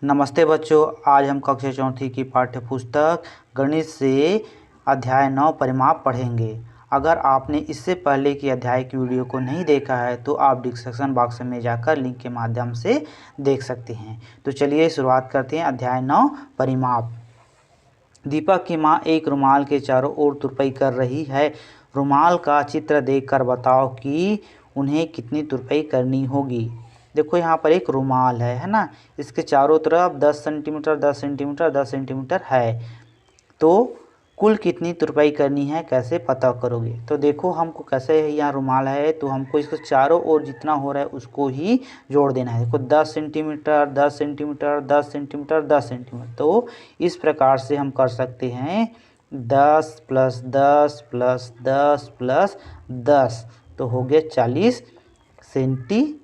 नमस्ते बच्चों, आज हम कक्षा चौथी की पाठ्य पुस्तक गणित से अध्याय 9 परिमाप पढ़ेंगे। अगर आपने इससे पहले की अध्याय की वीडियो को नहीं देखा है तो आप डिस्क्रिप्शन बॉक्स में जाकर लिंक के माध्यम से देख सकते हैं। तो चलिए शुरुआत करते हैं। अध्याय 9 परिमाप। दीपक की माँ एक रुमाल के चारों ओर तुरपाई कर रही है। रुमाल का चित्र देखकर बताओ कि उन्हें कितनी तुरपाई करनी होगी। देखो यहाँ पर एक रुमाल है ना, इसके चारों तरफ 10 सेंटीमीटर 10 सेंटीमीटर 10 सेंटीमीटर है। तो कुल कितनी तुरपाई करनी है कैसे पता करोगे। तो देखो हमको कैसे है, यहाँ रुमाल है तो हमको इसको चारों ओर जितना हो रहा है उसको ही जोड़ देना है। देखो 10 सेंटीमीटर 10 सेंटीमीटर 10 सेंटीमीटर 10 सेंटीमीटर। तो इस प्रकार से हम कर सकते हैं 10 + 10 + 10 + 10 तो हो गया 40 सेंटीमीटर।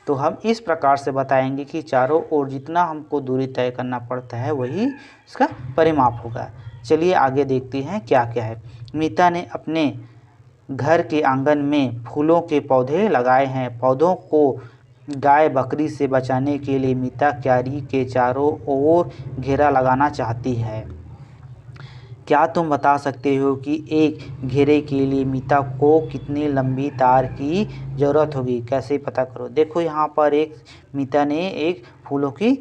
तो हम इस प्रकार से बताएंगे कि चारों ओर जितना हमको दूरी तय करना पड़ता है वही इसका परिमाप होगा। चलिए आगे देखते हैं क्या क्या है। मीता ने अपने घर के आंगन में फूलों के पौधे लगाए हैं। पौधों को गाय बकरी से बचाने के लिए मीता क्यारी के चारों ओर घेरा लगाना चाहती है। क्या तुम बता सकते हो कि एक घेरे के लिए मीता को कितनी लंबी तार की ज़रूरत होगी। कैसे पता करो। देखो यहाँ पर एक मीता ने एक फूलों की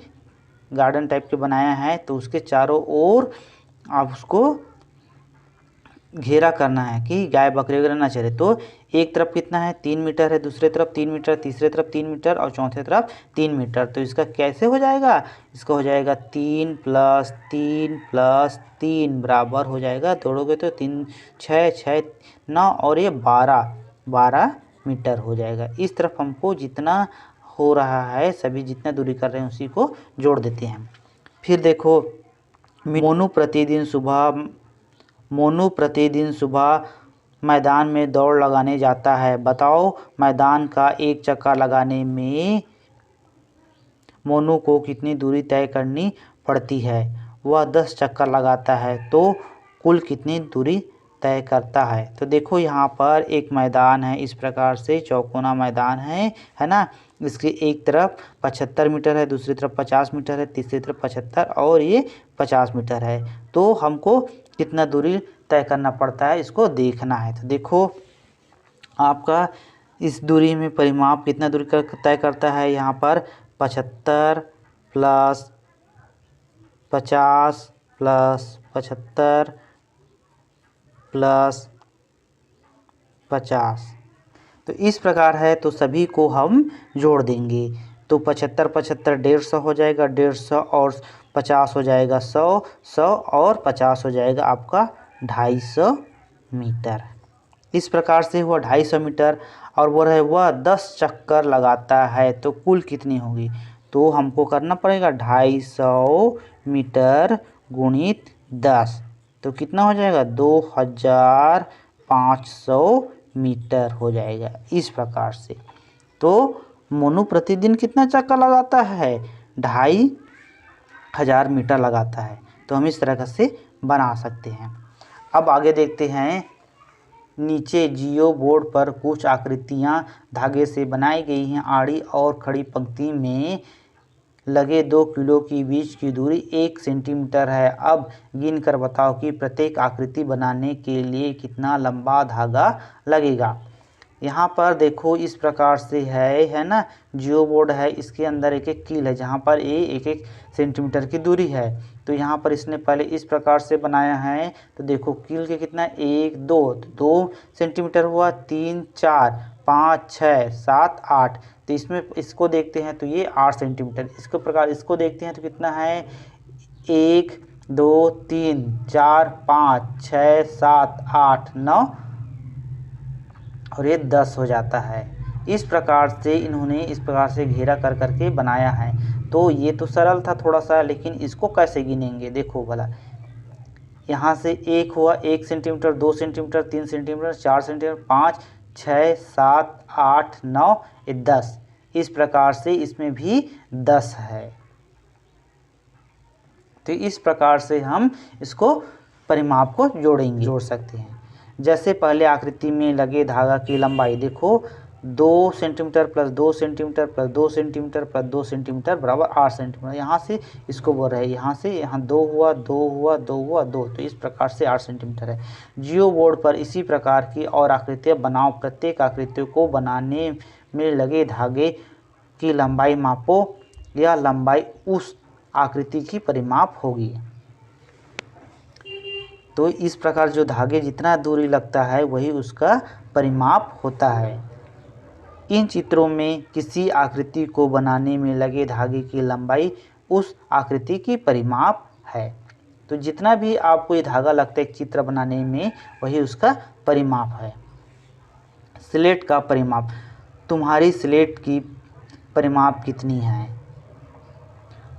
गार्डन टाइप के बनाया है, तो उसके चारों ओर आप उसको घेरा करना है कि गाय बकरी वगैरह ना चले। तो एक तरफ कितना है 3 मीटर है, दूसरे तरफ 3 मीटर, तीसरे तरफ 3 मीटर और चौथे तरफ 3 मीटर। तो इसका कैसे हो जाएगा, इसका हो जाएगा 3 + 3 + 3 बराबर हो जाएगा, तोड़ोगे तो 3 6 6 9 और ये 12 मीटर हो जाएगा। इस तरफ हमको जितना हो रहा है सभी जितना दूरी कर रहे हैं उसी को जोड़ देते हैं। फिर देखो मोनू प्रतिदिन सुबह मैदान में दौड़ लगाने जाता है। बताओ मैदान का एक चक्कर लगाने में मोनू को कितनी दूरी तय करनी पड़ती है। वह 10 चक्कर लगाता है तो कुल कितनी दूरी तय करता है। तो देखो यहाँ पर एक मैदान है, इस प्रकार से चौकोना मैदान है ना। इसके एक तरफ 75 मीटर है, दूसरी तरफ 50 मीटर है, तीसरी तरफ 75 और ये 50 मीटर है। तो हमको कितना दूरी तय करना पड़ता है इसको देखना है। तो देखो आपका इस दूरी में परिमाप कितना दूरी तय करता है। यहाँ पर 75 + 50 + 75 + 50 तो इस प्रकार है। तो सभी को हम जोड़ देंगे तो 75 75 150 हो जाएगा, 150 और 50 हो जाएगा 100, 100 और 50 हो जाएगा आपका 250 मीटर। इस प्रकार से हुआ 250 मीटर। और वह 10 चक्कर लगाता है तो कुल कितनी होगी। तो हमको करना पड़ेगा 250 मीटर गुणित 10 तो कितना हो जाएगा 2500 मीटर हो जाएगा। इस प्रकार से तो मोनू प्रतिदिन कितना चक्कर लगाता है 2500 मीटर लगाता है। तो हम इस तरह से बना सकते हैं। अब आगे देखते हैं। नीचे जियो बोर्ड पर कुछ आकृतियां धागे से बनाई गई हैं। आड़ी और खड़ी पंक्ति में लगे 2 किलो की बीच की दूरी 1 सेंटीमीटर है। अब गिन कर बताओ कि प्रत्येक आकृति बनाने के लिए कितना लंबा धागा लगेगा। यहाँ पर देखो इस प्रकार से है ना। जियो बोर्ड है, इसके अंदर एक एक कील है जहाँ पर ये 1 सेंटीमीटर की दूरी है। तो यहाँ पर इसने पहले इस प्रकार से बनाया है। तो देखो कील के कितना 1 2 2 सेंटीमीटर हुआ, 3 4 5 6 7 8। तो इसमें इसको देखते हैं तो ये 8 सेंटीमीटर। इसको देखते हैं तो कितना है 1 2 3 4 5 6 7 8 9 और ये 10 हो जाता है। इस प्रकार से इन्होंने इस प्रकार से घेरा कर करके बनाया है। तो ये तो सरल था थोड़ा सा, लेकिन इसको कैसे गिनेंगे देखो भला। यहाँ से 1 हुआ 1 सेंटीमीटर, 2 सेंटीमीटर, 3 सेंटीमीटर, 4 सेंटीमीटर, 5 6 7 8 9 10। इस प्रकार से इसमें भी 10 है। तो इस प्रकार से हम इसको परिमाप को जोड़ सकते हैं। जैसे पहले आकृति में लगे धागा की लंबाई देखो 2 centimetre plus 2 centimetre plus 2 centimetre plus 2 centimetre बराबर 8 सेंटीमीटर। यहाँ से इसको बोल रहे हैं, यहाँ से यहाँ 2 हुआ 2 हुआ 2 हुआ 2, तो इस प्रकार से 8 सेंटीमीटर है। जियो बोर्ड पर इसी प्रकार की और आकृतियाँ बनाओ। प्रत्येक आकृतियों को बनाने में लगे धागे की लंबाई मापो। यह लंबाई उस आकृति की परिमाप होगी। तो इस प्रकार जो धागे जितना दूरी लगता है वही उसका परिमाप होता है। इन चित्रों में किसी आकृति को बनाने में लगे धागे की लंबाई उस आकृति की परिमाप है। तो जितना भी आपको ये धागा लगता है एक चित्र बनाने में वही उसका परिमाप है। स्लेट का परिमाप। तुम्हारी स्लेट की परिमाप कितनी है?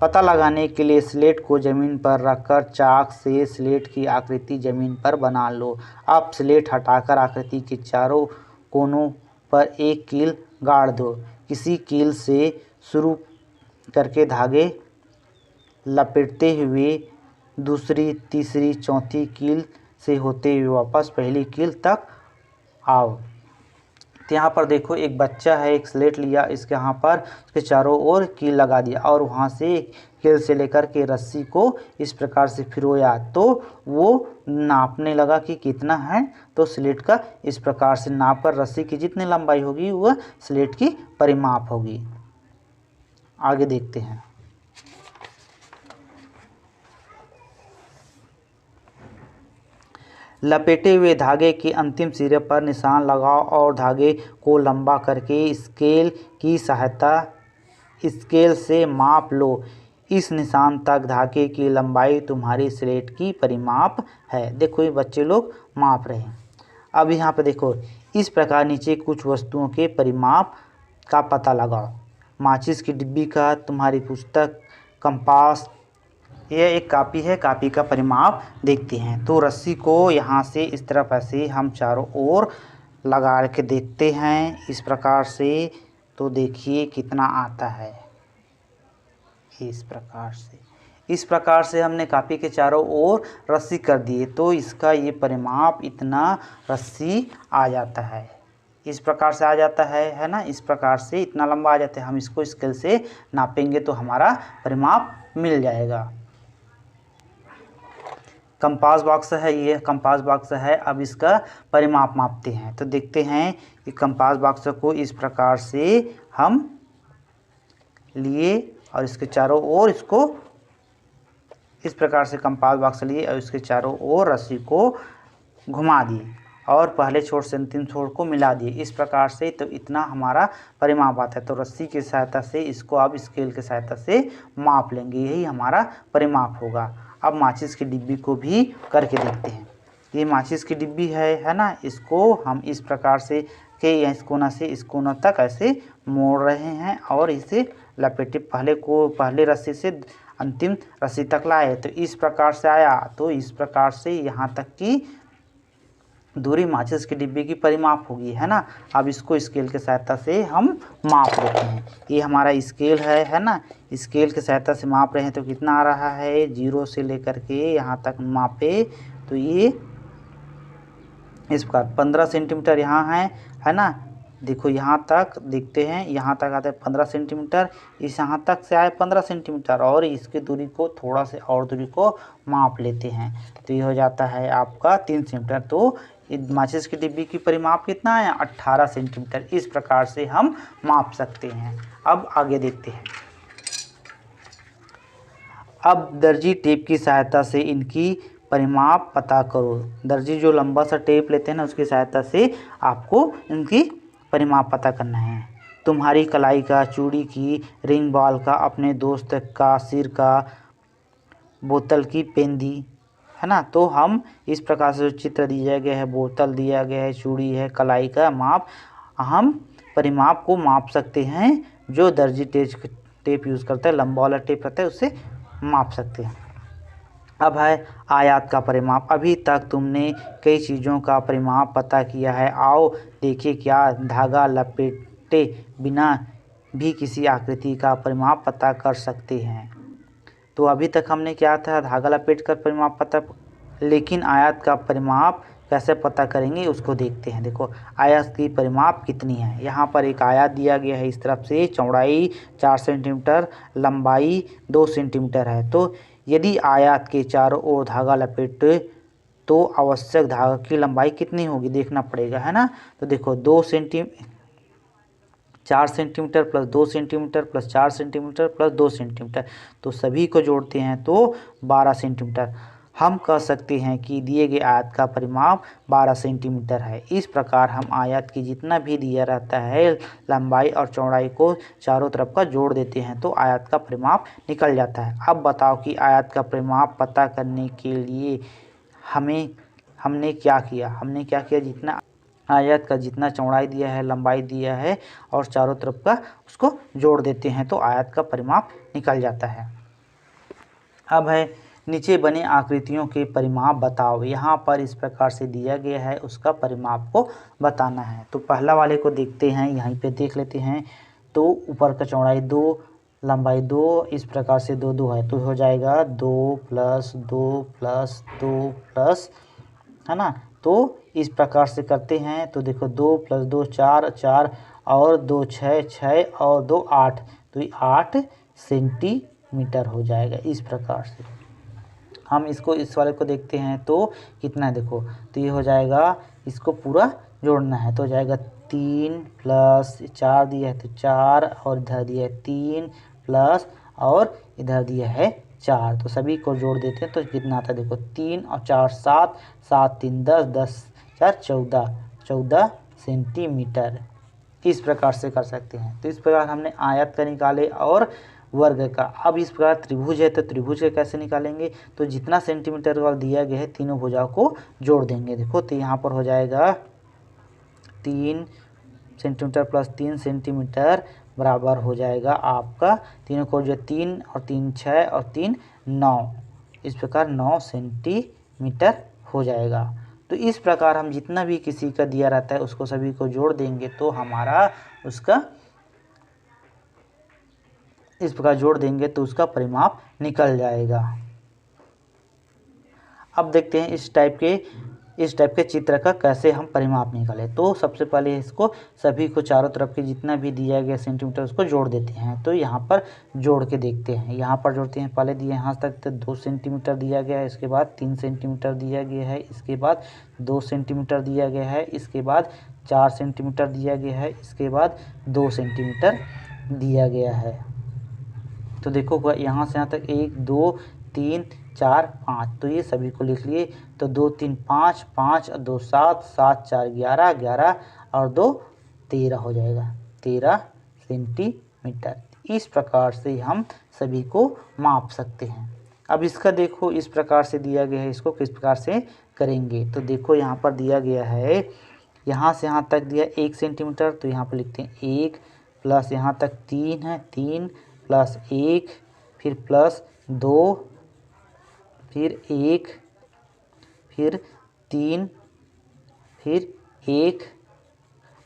पता लगाने के लिए स्लेट को ज़मीन पर रखकर चाक से स्लेट की आकृति ज़मीन पर बना लो। अब स्लेट हटाकर आकृति के चारों कोनों पर एक कील गाड़ दो। किसी कील से शुरू करके धागे लपेटते हुए दूसरी, तीसरी, चौथी कील से होते हुए वापस पहली कील तक आओ। तो यहाँ पर देखो एक बच्चा है, एक स्लेट लिया, इसके यहाँ पर उसके चारों ओर कील लगा दिया और वहाँ से कील से लेकर के रस्सी को इस प्रकार से फिरोया तो वो नापने लगा कि कितना है। तो स्लेट का इस प्रकार से नाप कर रस्सी की जितनी लंबाई होगी वह स्लेट की परिमाप होगी। आगे देखते हैं। लपेटे हुए धागे के अंतिम सिरे पर निशान लगाओ और धागे को लंबा करके स्केल से माप लो। इस निशान तक धागे की लंबाई तुम्हारी स्लेट की परिमाप है। देखो ये बच्चे लोग माप रहे हैं। अब यहाँ पे देखो इस प्रकार नीचे कुछ वस्तुओं के परिमाप का पता लगाओ। माचिस की डिब्बी का, तुम्हारी पुस्तक, कंपास, यह एक कापी है, कापी का परिमाप देखते हैं। तो रस्सी को यहाँ से इस तरफ ऐसे हम चारों ओर लगा के देखते हैं इस प्रकार से। तो देखिए कितना आता है। इस प्रकार से हमने कापी के चारों ओर रस्सी कर दिए तो इसका ये परिमाप इतना रस्सी आ जाता है। इस प्रकार से आ जाता है ना। इस प्रकार से इतना लंबा आ जाता है। हम इसको स्केल से नापेंगे तो हमारा परिमाप मिल जाएगा। कंपास बॉक्स है, ये कंपास बॉक्स है। अब इसका परिमाप मापते हैं। तो देखते हैं कि कंपास बॉक्स को इस प्रकार से हम लिए और इसके चारों ओर इसको इस प्रकार से कंपास बॉक्स लिए और इसके चारों ओर रस्सी को घुमा दिए और पहले छोर से अंतिम छोर को मिला दिए इस प्रकार से। तो इतना हमारा परिमाप आता है। तो रस्सी की सहायता से इसको अब स्केल की सहायता से माप लेंगे, यही हमारा परिमाप होगा। अब माचिस की डिब्बी को भी करके देखते हैं। ये माचिस की डिब्बी है ना। इसको हम इस प्रकार से के इस कोना से इस कोना तक ऐसे मोड़ रहे हैं और इसे लपेटे पहले रस्सी से अंतिम रस्सी तक लाए तो इस प्रकार से आया। तो इस प्रकार से यहाँ तक की दूरी माचिस की डिब्बी की परिमाप होगी, है ना। अब इसको स्केल के सहायता से हम माप लेते हैं। ये हमारा स्केल है ना। स्केल के सहायता से माप रहे हैं तो कितना आ रहा है, 0 से लेकर के यहाँ तक मापे तो ये इस प्रकार 15 सेंटीमीटर यहाँ है ना। देखो यहाँ तक देखते हैं, यहाँ तक आता है 15 सेंटीमीटर, इस यहाँ तक से आए 15 सेंटीमीटर और इसकी दूरी को थोड़ा से और दूरी को माप लेते हैं तो ये हो जाता है आपका 3 सेंटीमीटर। तो माचिस की डिब्बी की परिमाप कितना है, 18 सेंटीमीटर। इस प्रकार से हम माप सकते हैं। अब आगे देखते हैं। अब दर्जी टेप की सहायता से इनकी परिमाप पता करो। दर्जी जो लंबा सा टेप लेते हैं ना उसकी सहायता से आपको इनकी परिमाप पता करना है। तुम्हारी कलाई का, चूड़ी की, रिंग बॉल का, अपने दोस्त का, सिर का, बोतल की पेंदी, है ना। तो हम इस प्रकार से जो चित्र दिया गया है, बोतल दिया गया है, चूड़ी है, कलाई का माप, हम परिमाप को माप सकते हैं। जो दर्जी टेप यूज़ करता है, लंबा वाला टेप रहता है, उससे माप सकते हैं। अब है आयात का परिमाप। अभी तक तुमने कई चीज़ों का परिमाप पता किया है। आओ देखिए क्या धागा लपेटे बिना भी किसी आकृति का परिमाप पता कर सकते हैं। तो अभी तक हमने क्या था, धागा लपेट कर परिमाप पता, लेकिन आयत का परिमाप कैसे पता करेंगे उसको देखते हैं। देखो आयत की परिमाप कितनी है। यहाँ पर एक आयत दिया गया है, इस तरफ से चौड़ाई 4 सेंटीमीटर, लंबाई 2 सेंटीमीटर है। तो यदि आयत के चारों ओर धागा लपेटे तो आवश्यक धागा की लंबाई कितनी होगी देखना पड़ेगा, है ना। तो देखो 4 centimetre plus 2 centimetre plus 4 centimetre plus 2 centimetre, तो सभी को जोड़ते हैं तो 12 सेंटीमीटर। हम कह सकते हैं कि दिए गए आयत का परिमाप 12 सेंटीमीटर है। इस प्रकार हम आयत की जितना भी दिया रहता है लंबाई और चौड़ाई को चारों तरफ का जोड़ देते हैं तो आयत का परिमाप निकल जाता है। अब बताओ कि आयत का परिमाप पता करने के लिए हमने क्या किया, जितना आयत का जितना चौड़ाई दिया है, लंबाई दिया है और चारों तरफ का उसको जोड़ देते हैं तो आयत का परिमाप निकल जाता है। अब है नीचे बने आकृतियों के परिमाप बताओ। यहाँ पर इस प्रकार से दिया गया है, उसका परिमाप को बताना है। तो पहला वाले को देखते हैं, यहीं पे देख लेते हैं। तो ऊपर का चौड़ाई 2, लंबाई 2, इस प्रकार से 2 2 है तो हो जाएगा 2 प्लस 2 प्लस 2 प्लस, है ना। तो इस प्रकार से करते हैं तो देखो 2 प्लस 2 4, 4 और 2 6, 6 और 2 8, तो ये 8 सेंटीमीटर हो जाएगा। इस प्रकार से हम इसको इस वाले को देखते हैं तो कितना है देखो, तो ये हो जाएगा, इसको पूरा जोड़ना है तो हो जाएगा 3 प्लस 4 दिया है तो 4 और इधर दिया है 3 प्लस और इधर दिया है 4, तो सभी को जोड़ देते हैं तो कितना आता है देखो 3 और 4 7, 7 3 10, 10 4 14, 14 सेंटीमीटर। इस प्रकार से कर सकते हैं। तो इस प्रकार हमने आयत का निकाले और वर्ग का। अब इस प्रकार त्रिभुज है तो त्रिभुज का कैसे निकालेंगे, तो जितना सेंटीमीटर का दिया गया है तीनों भुजाओं को जोड़ देंगे। देखो तो यहाँ पर हो जाएगा 3 सेंटीमीटर प्लस 3 सेंटीमीटर बराबर हो जाएगा आपका, तीनों को जो 3 और 3 6 और 3 9, इस प्रकार 9 सेंटीमीटर हो जाएगा। तो इस प्रकार हम जितना भी किसी का दिया रहता है उसको सभी को जोड़ देंगे तो हमारा उसका इस प्रकार जोड़ देंगे तो उसका परिमाप निकल जाएगा। अब देखते हैं इस टाइप के चित्र का कैसे हम परिमाप निकालें। तो सबसे पहले इसको सभी को चारों तरफ के जितना भी दिया गया सेंटीमीटर उसको जोड़ देते हैं। तो यहाँ पर जोड़ के देखते हैं, यहाँ पर जोड़ते हैं। पहले दिए यहाँ तक तो 2 सेंटीमीटर दिया गया है, इसके बाद 3 सेंटीमीटर दिया गया है, इसके बाद 2 सेंटीमीटर दिया गया है, इसके बाद 4 सेंटीमीटर दिया गया है, इसके बाद 2 सेंटीमीटर दिया गया है। तो देखो यहाँ से यहाँ तक 1 2 3 4 5, तो ये सभी को लिख लिए। तो 2 3 5, 5 और 2 7, 7 4 11, 11 और 2 13 हो जाएगा, 13 सेंटीमीटर। इस प्रकार से हम सभी को माप सकते हैं। अब इसका देखो इस प्रकार से दिया गया है, इसको किस प्रकार से करेंगे। तो देखो यहाँ पर दिया गया है, यहाँ से यहाँ तक दिया 1 सेंटीमीटर, तो यहाँ पर लिखते हैं 1 प्लस यहाँ तक 3 है, 3 प्लस 1 फिर प्लस 2 फिर 1 फिर 3 फिर 1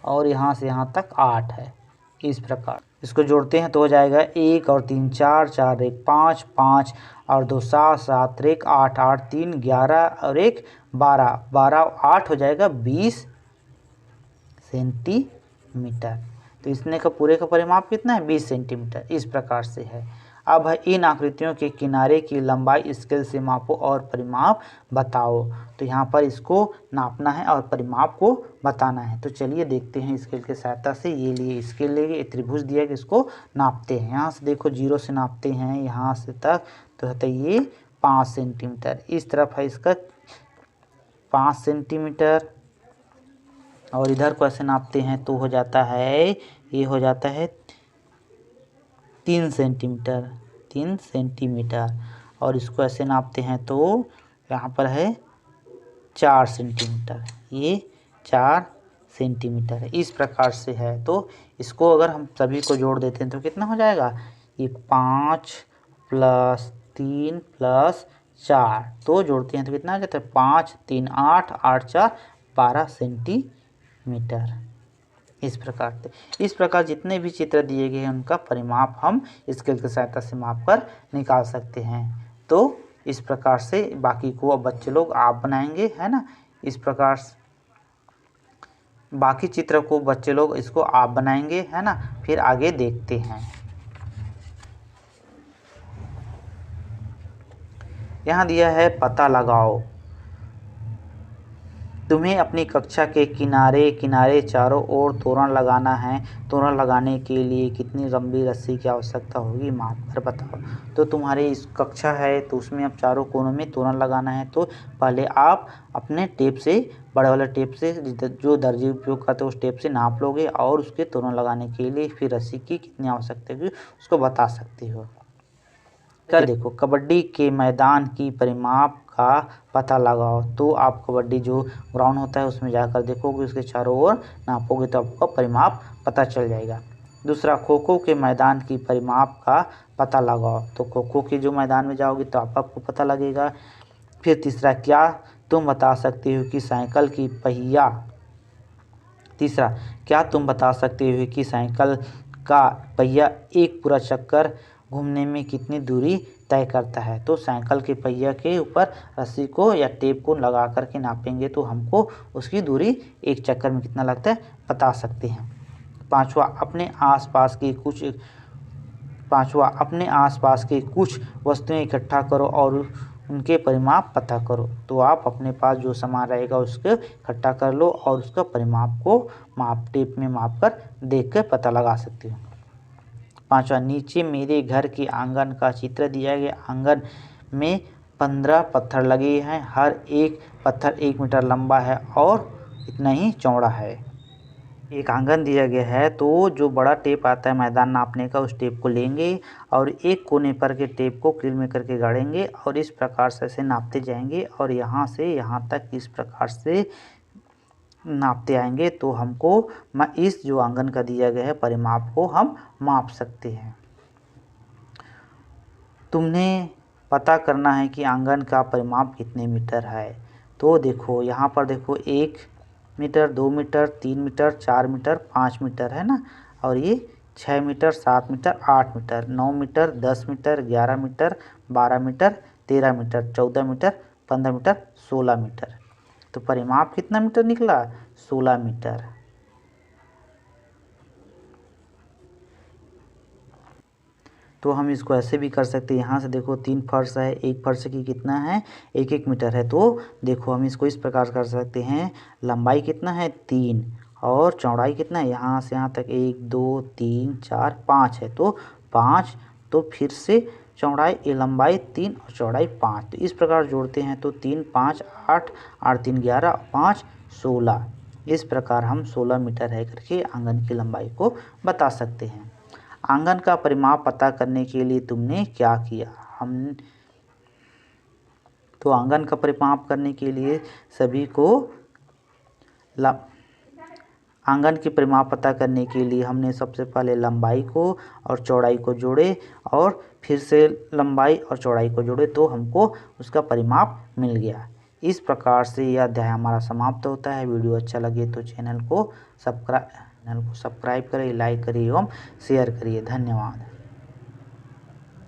और यहाँ से यहाँ तक 8 है। इस प्रकार इसको जोड़ते हैं तो हो जाएगा 1 और 3 4, 4 1 5, 5 और 2 7, 7 1 8, 8 3 11 और 1 12, 12 और 8 हो जाएगा 20 सेंटीमीटर। तो इसने का पूरे का परिमाप कितना है 20 सेंटीमीटर। इस प्रकार से है। अब है इन आकृतियों के किनारे की लंबाई स्केल से मापो और परिमाप बताओ। तो यहाँ पर इसको नापना है और परिमाप को बताना है। तो चलिए देखते हैं स्केल की सहायता से। ये लिए स्केल लेके त्रिभुज दिया कि इसको नापते हैं। यहाँ से देखो 0 से नापते हैं यहाँ से तक, तो होता है ये 5 सेंटीमीटर। इस तरफ है इसका 5 सेंटीमीटर और इधर को ऐसे नापते हैं तो हो जाता है, ये हो जाता है 3 सेंटीमीटर, 3 सेंटीमीटर। और इसको ऐसे नापते हैं तो यहाँ पर है 4 सेंटीमीटर, ये 4 सेंटीमीटर है। इस प्रकार से है। तो इसको अगर हम सभी को जोड़ देते हैं तो कितना हो जाएगा, ये 5 प्लस 3 प्लस 4, तो जोड़ते हैं तो कितना आ जाता है 5 3 8, 8 4 12 सेंटीमीटर। इस प्रकार जितने भी चित्र दिए गए हैं उनका परिमाप हम स्केल की सहायता से माप कर निकाल सकते हैं। तो इस प्रकार से बाकी को अब बच्चे लोग आप बनाएंगे, है ना। इस प्रकार बाकी चित्र को बच्चे लोग इसको आप बनाएंगे, है ना। फिर आगे देखते हैं। यहाँ दिया है पता लगाओ। तुम्हें अपनी कक्षा के किनारे किनारे चारों ओर तोरण लगाना है। तोरण लगाने के लिए कितनी लंबी रस्सी की आवश्यकता होगी, माप कर बताओ। तो तुम्हारी इस कक्षा है तो उसमें अब चारों कोनों में तोरण लगाना है। तो पहले आप अपने टेप से, बड़े वाले टेप से, जो दर्जी उपयोग करते हो उस टेप से नाप लोगे और उसके तोरण लगाने के लिए फिर रस्सी की कितनी आवश्यकता होगी उसको बता सकते हो। कर देखो, कबड्डी के मैदान की परिमाप का पता लगाओ। तो आप कबड्डी जो ग्राउंड होता है उसमें जाकर देखोगे, उसके चारों ओर नापोगे तो आपको परिमाप पता चल जाएगा। दूसरा, खो खो के मैदान की परिमाप का पता लगाओ। तो खो खो के जो मैदान में जाओगे तो आपको पता लगेगा। फिर तीसरा, क्या तुम बता सकते हो कि साइकिल की पहिया तीसरा, क्या तुम बता सकते हो कि साइकिल का पहिया एक पूरा चक्कर घूमने में कितनी दूरी तय करता है। तो साइकिल के पहिया के ऊपर रस्सी को या टेप को लगा करके नापेंगे तो हमको उसकी दूरी एक चक्कर में कितना लगता है बता सकते हैं। पांचवा, अपने आसपास के कुछ वस्तुएं इकट्ठा करो और उनके परिमाप पता करो। तो आप अपने पास जो सामान रहेगा उसको इकट्ठा कर लो और उसका परिमाप को टेप में माप कर देख कर पता लगा सकते हो। पांचवा, नीचे मेरे घर के आंगन का चित्र दिया गया। आंगन में 15 पत्थर लगे हैं। हर एक पत्थर 1 मीटर लंबा है और इतना ही चौड़ा है। एक आंगन दिया गया है तो जो बड़ा टेप आता है मैदान नापने का, उस टेप को लेंगे और एक कोने पर के टेप को कील में करके गाड़ेंगे और इस प्रकार से ऐसे नापते जाएंगे और यहाँ से यहाँ तक इस प्रकार से नापते आएंगे तो हमको इस जो आंगन का दिया गया है परिमाप को हम माप सकते हैं। तुमने पता करना है कि आंगन का परिमाप कितने मीटर है। तो देखो यहाँ पर देखो 1 metre, 2 metre, 3 metre, 4 metre, 5 metre है ना। और ये 6 metre, 7 metre, 8 metre, 9 metre, 10 metre, 11 metre, 12 metre, 13 metre, 14 metre, 15 metre, 16 metre. तो परिमाप कितना मीटर निकला, 16 मीटर। तो हम इसको ऐसे भी कर सकते हैं। यहाँ से देखो 3 फर्श है, एक फर्श की कितना है 1-1 मीटर है। तो देखो हम इसको इस प्रकार कर सकते हैं। लंबाई कितना है 3 और चौड़ाई कितना है यहाँ से यहाँ तक 1 2 3 4 5 है। तो 5, तो फिर से चौड़ाई लंबाई 3 और चौड़ाई 5। तो इस प्रकार जोड़ते हैं तो 3 5 8, 8 3 11, 5 16। इस प्रकार हम 16 मीटर है करके आंगन की लंबाई को बता सकते हैं। आंगन का परिमाप पता करने के लिए तुमने क्या किया। तो आंगन का परिमाप करने के लिए सभी को आंगन की परिमाप पता करने के लिए हमने सबसे पहले लंबाई को और चौड़ाई को जोड़े और फिर से लंबाई और चौड़ाई को जोड़े तो हमको उसका परिमाप मिल गया। इस प्रकार से यह अध्याय हमारा समाप्त होता है। वीडियो अच्छा लगे तो चैनल को सब्सक्राइब करें, लाइक करिए एवं शेयर करिए। धन्यवाद।